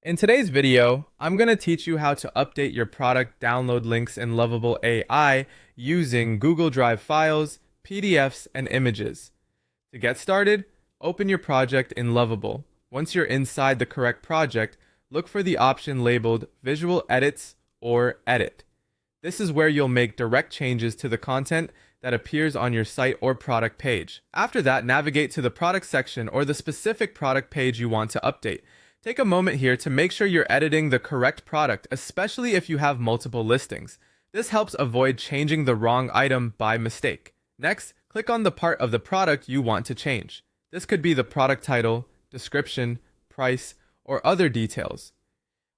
In today's video, I'm going to teach you how to update your product download links in Lovable AI using Google Drive files, PDFs, and images. To get started, open your project in Lovable. Once you're inside the correct project, look for the option labeled Visual Edits or Edit. This is where you'll make direct changes to the content that appears on your site or product page. After that, navigate to the product section or the specific product page you want to update. Take a moment here to make sure you're editing the correct product, especially if you have multiple listings. This helps avoid changing the wrong item by mistake. Next, click on the part of the product you want to change. This could be the product title, description, price, or other details.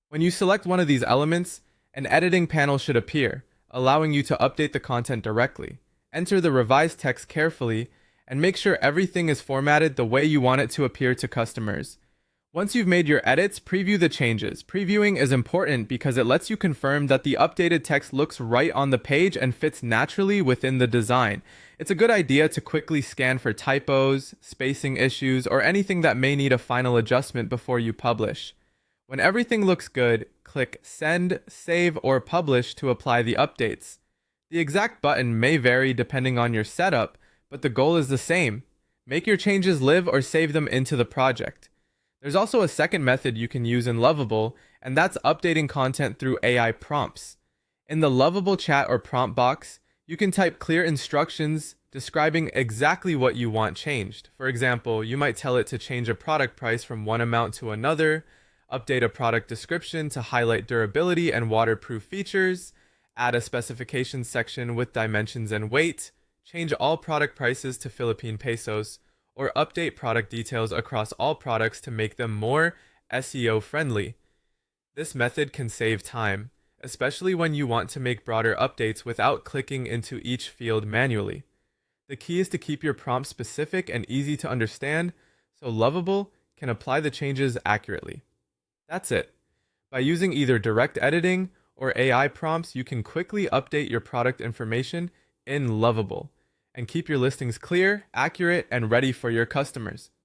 When you select one of these elements, an editing panel should appear, allowing you to update the content directly. Enter the revised text carefully and make sure everything is formatted the way you want it to appear to customers. Once you've made your edits, preview the changes. Previewing is important because it lets you confirm that the updated text looks right on the page and fits naturally within the design. It's a good idea to quickly scan for typos, spacing issues, or anything that may need a final adjustment before you publish. When everything looks good, click Send, Save, or Publish to apply the updates. The exact button may vary depending on your setup, but the goal is the same. Make your changes live or save them into the project. There's also a second method you can use in Lovable, and that's updating content through AI prompts. In the Lovable chat or prompt box, you can type clear instructions describing exactly what you want changed. For example, you might tell it to change a product price from one amount to another, update a product description to highlight durability and waterproof features, add a specifications section with dimensions and weight, change all product prices to Philippine pesos, or update product details across all products to make them more SEO friendly. This method can save time, especially when you want to make broader updates without clicking into each field manually. The key is to keep your prompt specific and easy to understand, so Lovable can apply the changes accurately. That's it. By using either direct editing or AI prompts, you can quickly update your product information in Lovable and keep your listings clear, accurate, and ready for your customers.